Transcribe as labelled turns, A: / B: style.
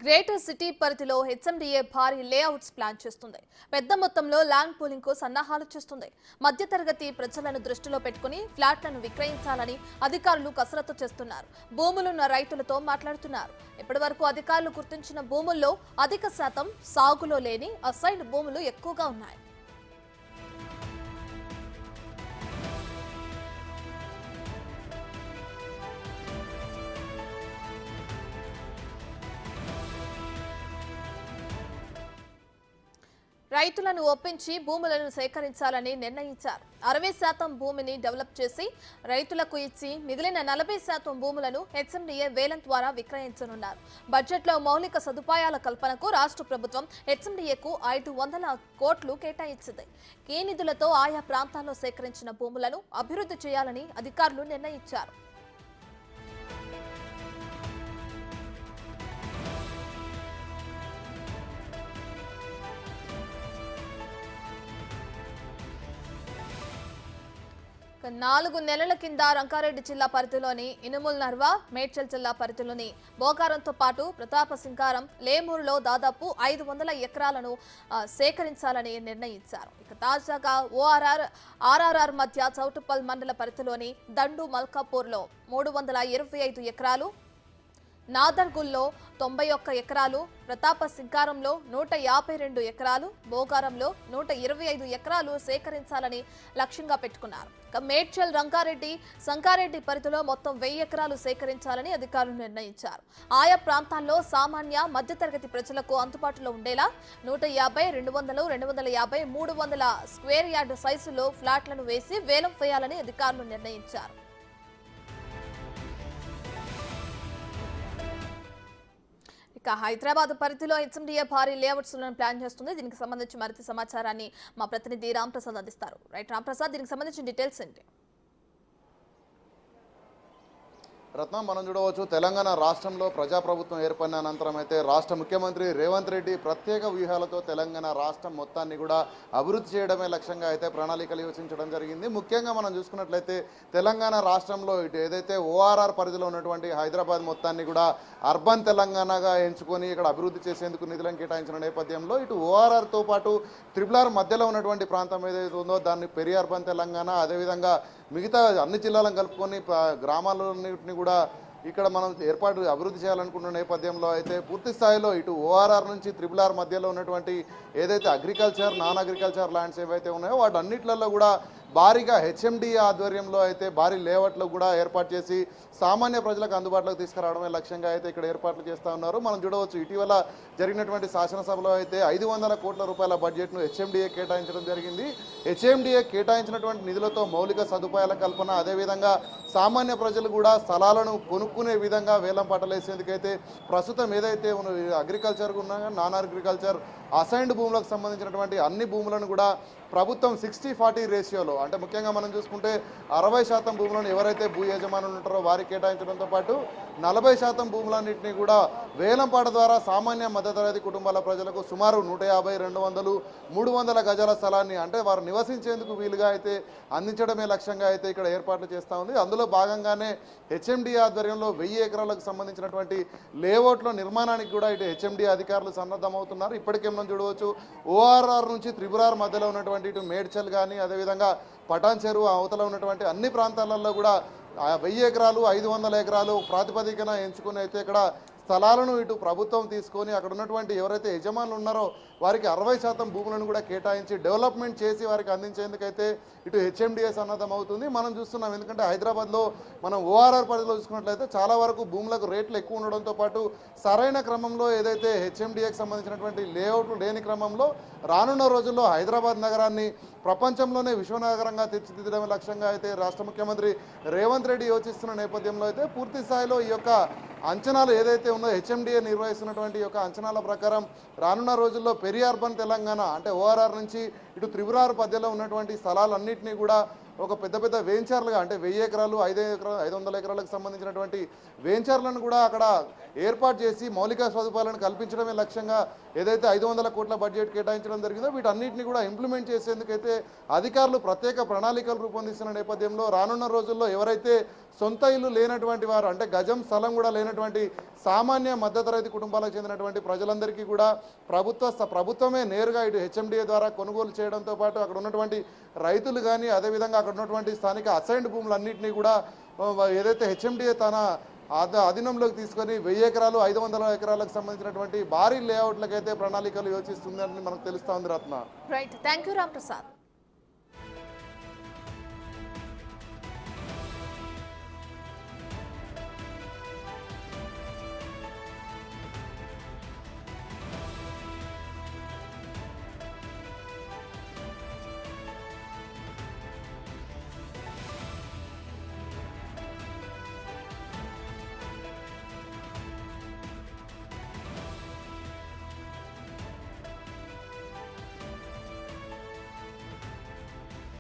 A: Greater city పరిధిలో HMDA భారీ layouts plan చేస్తుంది. పెద్ద మొత్తంలో ల్యాండ్ పూలింగ్ కు సన్నాహాలు చేస్తుంది. మధ్యతరగతి ప్రజలను దృష్టిలో పెట్టుకుని ఫ్లాట్లను విక్రయించాలని అధికారులు కసరత్తు చేస్తున్నారు. భూములున్న రైతులతో మాట్లాడుతున్నారు. ఇప్పటివరకు అధికారులు గుర్తించిన భూముల్లో అధిక శాతం సాగులో లేని అసైన్డ్ భూములు ఎక్కువగా ఉన్నాయి. రైతులను ఒప్పించి భూములను సేకరించాలని నిర్ణయించారు. 60% భూమిని డెవలప్ చేసి రైతులకు ఇచ్చి మిగిలిన 40% భూములను హెచ్ఎండిఏ వేలం ద్వారా విక్రయించనున్నారు. బడ్జెట్లో మౌలిక సదుపాయాల కల్పనకు రాష్ట్ర ప్రభుత్వం హెచ్ఎండిఏకు 500 కోట్లు కేటాయించింది. ఈ నిధులతో ఆయా ప్రాంతాల్లో సేకరించిన భూములను అభివృద్ధి చేయాలని అధికారులు నిర్ణయించారు. 4 నెలల కింద రంగారెడ్డి జిల్లా పరిధిలోని ఇనుముల్ నర్వ, మేడ్చల్ జిల్లా పరిధిలోని బోగారంతో పాటు ప్రతాపసింగారం, లేమూరులో దాదాపు 500 ఎకరాలను సేకరించాలని నిర్ణయించారు. ఇక తాజాగా ఆర్ఆర్ఆర్ మధ్య చౌటుప్పల్ మండల పరిధిలోని దండు మల్కాపూర్లో 325 ఎకరాలు, నాదర్గుల్లో 91 ఎకరాలు, ప్రతాపసింగారంలో 152 ఎకరాలు, బోగారంలో 125 ఎకరాలు సేకరించాలని లక్ష్యంగా పెట్టుకున్నారు. మేడ్చల్, రంగారెడ్డి, సంగారెడ్డి పరిధిలో మొత్తం 1000 ఎకరాలు సేకరించాలని అధికారులు నిర్ణయించారు. ఆయా ప్రాంతాల్లో సామాన్య మధ్యతరగతి ప్రజలకు అందుబాటులో ఉండేలా 150, 200, 250, 300 స్క్వేర్ యార్డు సైజులో ఫ్లాట్లను వేసి వేలం వేయాలని అధికారులు నిర్ణయించారు. ఇక హైదరాబాద్ పరిధిలో హెచ్ఎండిఏ భారీ లేఅవుట్స్ ప్లాన్ చేస్తుంది. దీనికి సంబంధించి మరింత సమాచారాన్ని మా ప్రతినిధి రామ్ ప్రసాద్ అందిస్తారు. రైట్ రామ్ ప్రసాద్, దీనికి సంబంధించిన డీటెయిల్స్ ఏంటి?
B: రత్నం, మనం చూడవచ్చు తెలంగాణ రాష్ట్రంలో ప్రజాప్రభుత్వం ఏర్పడిన అనంతరం అయితే రాష్ట్ర ముఖ్యమంత్రి రేవంత్ రెడ్డి ప్రత్యేక వ్యూహాలతో తెలంగాణ రాష్ట్రం మొత్తాన్ని కూడా అభివృద్ధి చేయడమే లక్ష్యంగా అయితే ప్రణాళికలు యోచించడం జరిగింది. ముఖ్యంగా మనం చూసుకున్నట్లయితే తెలంగాణ రాష్ట్రంలో ఇటు ఏదైతే ఓఆర్ఆర్ పరిధిలో ఉన్నటువంటి హైదరాబాద్ మొత్తాన్ని కూడా అర్బన్ తెలంగాణగా ఎంచుకొని ఇక్కడ అభివృద్ధి చేసేందుకు నిధులను కేటాయించిన నేపథ్యంలో ఇటు ఓఆర్ఆర్తో పాటు RRR మధ్యలో ఉన్నటువంటి ప్రాంతం ఏదైతే ఉందో దాన్ని పెరి అర్బన్ తెలంగాణ, అదేవిధంగా మిగతా అన్ని జిల్లాలను కలుపుకొని గ్రామాలన్నింటినీ కూడా ఇక్కడ మనం అభివృద్ధి చేయాలనుకున్న నేపథ్యంలో అయితే పూర్తి స్థాయిలో ఇటు ఓఆర్ఆర్ నుంచి RRR మధ్యలో ఉన్నటువంటి ఏదైతే అగ్రికల్చర్, నాన్ అగ్రికల్చర్ ల్యాండ్స్ ఏవైతే ఉన్నాయో వాటన్నిటిలో కూడా భారీగా హెచ్ఎండిఏ ఆధ్వర్యంలో అయితే భారీ లేఅవుట్లు కూడా ఏర్పాటు చేసి సామాన్య ప్రజలకు అందుబాటులోకి తీసుకురావడమే లక్ష్యంగా అయితే ఇక్కడ ఏర్పాట్లు చేస్తూ ఉన్నారు. మనం చూడవచ్చు ఇటీవల జరిగినటువంటి శాసనసభలో అయితే 500 కోట్ల రూపాయల బడ్జెట్ను హెచ్ఎండిఏ కేటాయించడం జరిగింది. హెచ్ఎండిఏ కేటాయించినటువంటి నిధులతో మౌలిక సదుపాయాల కల్పన, అదేవిధంగా సామాన్య ప్రజలు కూడా స్థలాలను కొనుక్కునే విధంగా వేలం పట్టలేసేందుకైతే ప్రస్తుతం ఏదైతే అగ్రికల్చర్ ఉన్నాయో నాన్ అగ్రికల్చర్ అసైన్డ్ భూములకు సంబంధించినటువంటి అన్ని భూములను కూడా ప్రభుత్వం 60-40 రేషియోలో, అంటే ముఖ్యంగా మనం చూసుకుంటే 60% భూములను ఎవరైతే భూ యజమానులు ఉంటారో వారికి కేటాయించడంతో పాటు 40% భూములన్నింటినీ కూడా వేలంపాట ద్వారా సామాన్య మధ్యతరగతి కుటుంబాల ప్రజలకు సుమారు 150, 200, 300 గజాల స్థలాన్ని అంటే వారు నివసించేందుకు వీలుగా అయితే అందించడమే లక్ష్యంగా అయితే ఇక్కడ ఏర్పాట్లు చేస్తూ ఉంది. అందులో భాగంగానే హెచ్ఎండిఏ ఆధ్వర్యంలో 1000 ఎకరాలకు సంబంధించినటువంటి లేఅవుట్ల నిర్మాణానికి కూడా ఇటు హెచ్ఎండిఏ అధికారులు సన్నద్ధమవుతున్నారు. ఇప్పటికే మనం చూడవచ్చు ఓఆర్ఆర్ నుంచి RRR మధ్యలో ఉన్నటువంటి ఇటు మేడ్చల్ కానీ, అదేవిధంగా పటాన్ చెరువు అవతల ఉన్నటువంటి అన్ని ప్రాంతాలలో కూడా 1000 ఎకరాలు, 500 ఎకరాలు ప్రాతిపదికన ఎంచుకుని అయితే ఇక్కడ స్థలాలను ఇటు ప్రభుత్వం తీసుకొని అక్కడ ఉన్నటువంటి ఎవరైతే యజమానులు ఉన్నారో వారికి 60% భూములను కూడా కేటాయించి డెవలప్మెంట్ చేసి వారికి అందించేందుకైతే ఇటు హెచ్ఎండిఏ సన్నద్ధం అవుతుంది. మనం చూస్తున్నాం, ఎందుకంటే హైదరాబాద్లో మనం ఓఆర్ఆర్ పరిధిలో చూసుకున్నట్లయితే చాలా వరకు భూములకు రేట్లు ఎక్కువ ఉండడంతో పాటు సరైన క్రమంలో ఏదైతే హెచ్ఎండిఏకి సంబంధించినటువంటి లేఅవుట్లు లేని క్రమంలో రానున్న రోజుల్లో హైదరాబాద్ నగరాన్ని ప్రపంచంలోనే విశ్వనగరంగా తీర్చిదిద్దడం లక్ష్యంగా అయితే రాష్ట్ర ముఖ్యమంత్రి రేవంత్ రెడ్డి యోచిస్తున్న నేపథ్యంలో అయితే పూర్తి స్థాయిలో ఈ యొక్క అంచనాలు ఏదైతే ఉందో హెచ్ఎండిఏ నిర్వహిస్తున్నటువంటి యొక్క అంచనాల ప్రకారం రానున్న రోజుల్లో పెరి అర్బన్ తెలంగాణ అంటే ఓఆర్ఆర్ నుంచి ఇటు RRR మధ్యలో ఉన్నటువంటి స్థలాలన్నింటినీ కూడా ఒక పెద్ద వెంచర్లుగా అంటే 1000 ఎకరాలు, 500 ఎకరాలకు సంబంధించినటువంటి వెంచర్లను కూడా అక్కడ ఏర్పాటు చేసి మౌలిక సదుపాయాలను కల్పించడమే లక్ష్యంగా ఏదైతే 500 కోట్ల బడ్జెట్ కేటాయించడం జరిగిందో వీటన్నిటిని కూడా ఇంప్లిమెంట్ చేసేందుకైతే అధికారులు ప్రత్యేక ప్రణాళికలు రూపొందిస్తున్న నేపథ్యంలో రానున్న రోజుల్లో ఎవరైతే సొంత ఇల్లు లేనటువంటి వారు అంటే గజం స్థలం కూడా లేనటువంటి సామాన్య మధ్యతరగతి కుటుంబాలకు చెందినటువంటి ప్రజలందరికీ కూడా ప్రభుత్వమే నేరుగా ఇటు హెచ్ఎండిఏ ద్వారా కొనుగోలు చేయడంతో పాటు అక్కడ ఉన్నటువంటి రైతులు కానీ అదేవిధంగా అక్కడ ఉన్నటువంటి స్థానిక అసైన్డ్ భూములన్నింటినీ కూడా ఏదైతే హెచ్ఎండిఏ తన అధీనంలోకి తీసుకొని 1000 ఎకరాలు 500 ఎకరాలకు సంబంధించినటువంటి భారీ లేఅవుట్లకైతే ప్రణాళికలు యోచిస్తుందని మనకు తెలుస్తోంది Ratna.
A: Right, thank you Ram Prasad.